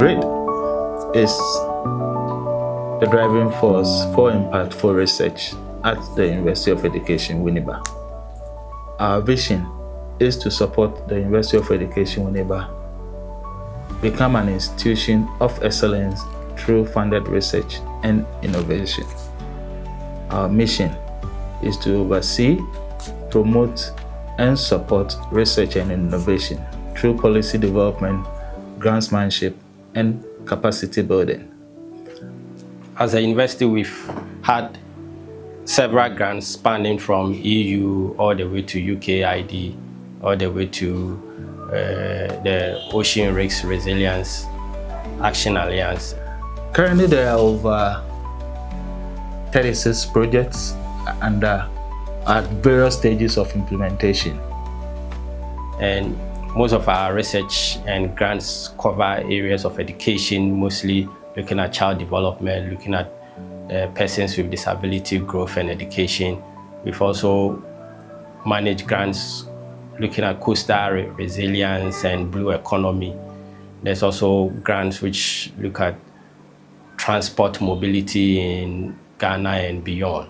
Drid is the driving force for impactful research at the University of Education, Winneba. Our vision is to support the University of Education, Winneba become an institution of excellence through funded research and innovation. Our mission is to oversee, promote, and support research and innovation through policy development, grantsmanship, and capacity building. As a university, we've had several grants spanning from EU all the way to UKID, all the way to the Ocean Risks Resilience Action Alliance. Currently, there are over 36 projects under at various stages of implementation. And most of our research and grants cover areas of education, mostly looking at child development, looking at persons with disability growth and education. We've also managed grants looking at coastal resilience and blue economy. There's also grants which look at transport mobility in Ghana and beyond.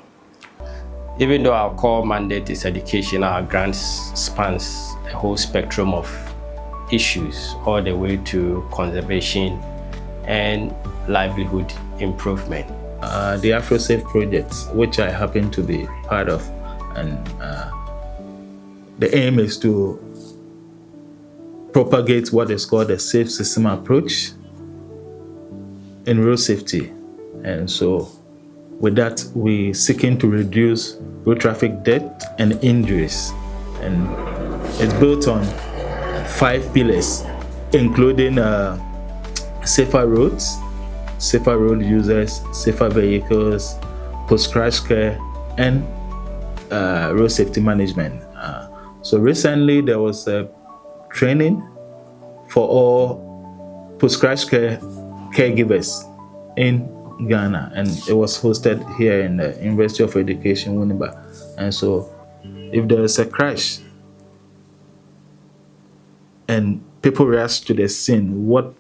Even though our core mandate is education, our grants spans a whole spectrum of issues, all the way to conservation and livelihood improvement. The AfroSafe projects, which I happen to be part of, and the aim is to propagate what is called a safe system approach in road safety. And so with that, we're seeking to reduce road traffic death and injuries. And it's built on 5 pillars, including safer roads, safer road users, safer vehicles, post-crash care, and road safety management. So recently there was a training for all post-crash care caregivers in Ghana, and it was hosted here in the University of Education, Winneba. And so if there is a crash and people rush to the scene, what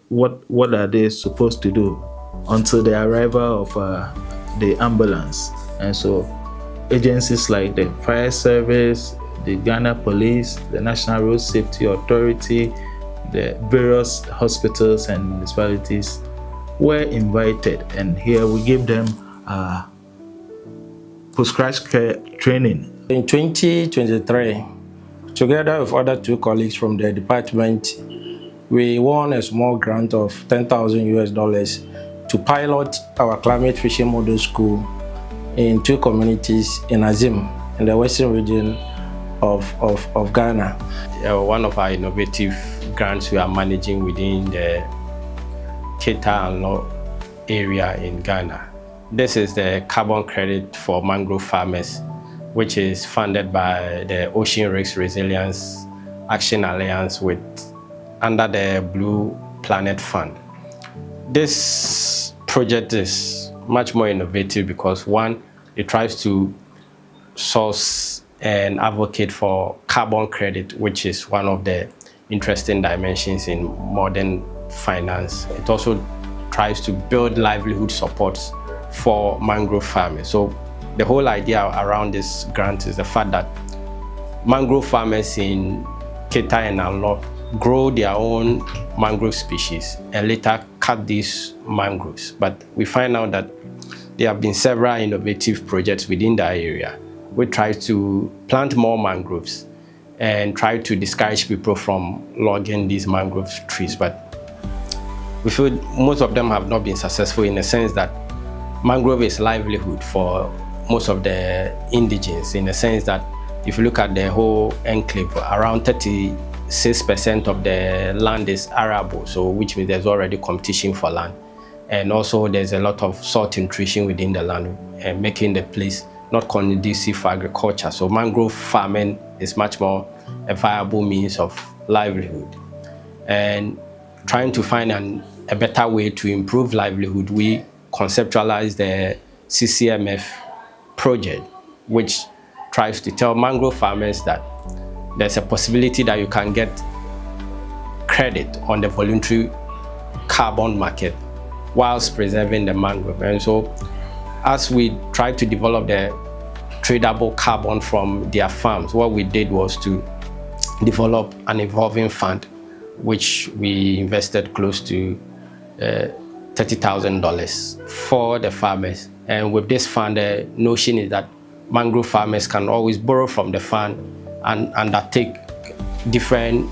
are they supposed to do until the arrival of the ambulance? And so agencies like the fire service, the Ghana Police, the National Road Safety Authority, the various hospitals and municipalities were invited, and here we give them post-crash care training. In 2023, together with other 2 colleagues from the department, we won a small grant of $10,000 to pilot our climate fishing model school in 2 communities in Azim, in the western region of Ghana. One of our innovative grants we are managing within the Keta and Law area in Ghana. This is the carbon credit for mangrove farmers, which is funded by the Ocean Risks Resilience Action Alliance under the Blue Planet Fund. This project is much more innovative because, one, it tries to source and advocate for carbon credit, which is one of the interesting dimensions in modern finance. It also tries to build livelihood supports for mangrove farmers. So the whole idea around this grant is the fact that mangrove farmers in Keta and Anlo grow their own mangrove species and later cut these mangroves. But we find out that there have been several innovative projects within that area. We try to plant more mangroves and try to discourage people from logging these mangrove trees. But we feel most of them have not been successful, in the sense that mangrove is livelihood for most of the indigenes, in the sense that if you look at the whole enclave, around 36% of the land is arable, so which means there's already competition for land. And also there's a lot of salt intrusion within the land, and making the place not conducive for agriculture. So mangrove farming is much more a viable means of livelihood. And trying to find a better way to improve livelihood, we conceptualized the CCMF project, which tries to tell mangrove farmers that there's a possibility that you can get credit on the voluntary carbon market whilst preserving the mangrove. And so as we try to develop the tradable carbon from their farms, what we did was to develop an evolving fund, which we invested close to $30,000 for the farmers. And with this fund, the notion is that mangrove farmers can always borrow from the fund and undertake different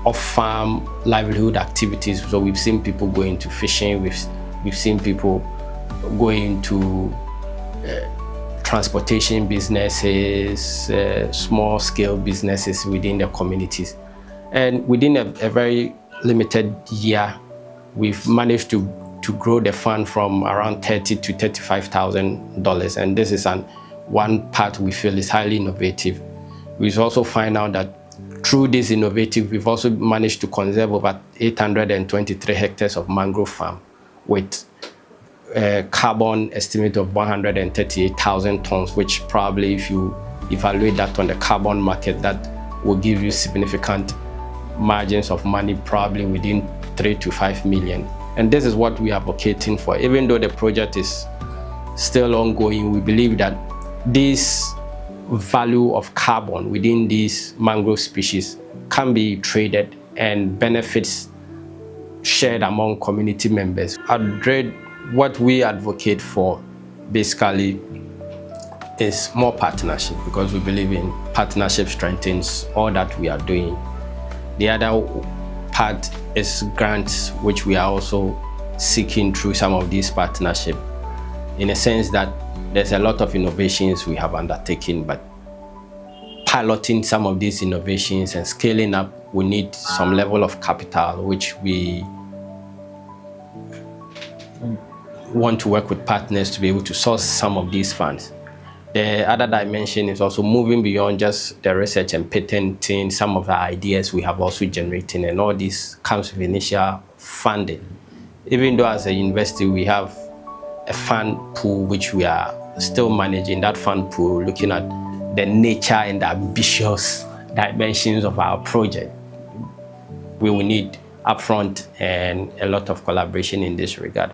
off-farm livelihood activities. So we've seen people going to fishing, we've seen people going to transportation businesses, small-scale businesses within the communities. And within a very limited year, we've managed to grow the fund from around $30,000 to $35,000. And this is one part we feel is highly innovative. We've also found out that through this innovative, we've also managed to conserve over 823 hectares of mangrove farm with a carbon estimate of 138,000 tons, which probably, if you evaluate that on the carbon market, that will give you significant margins of money, probably within 3 to 5 million. And this is what we are advocating for. Even though the project is still ongoing, we believe that this value of carbon within these mangrove species can be traded and benefits shared among community members. At Drid, what we advocate for basically is more partnership, because we believe in partnership strengthens all that we are doing. The other part is grants, which we are also seeking through some of these partnerships, in a sense that there's a lot of innovations we have undertaken, but piloting some of these innovations and scaling up, we need some level of capital, which we want to work with partners to be able to source some of these funds. The other dimension is also moving beyond just the research and patenting some of the ideas we have also generating, and all this comes with initial funding. Even though as a university we have a fund pool which we are still managing, that fund pool looking at the nature and the ambitious dimensions of our project, we will need upfront and a lot of collaboration in this regard.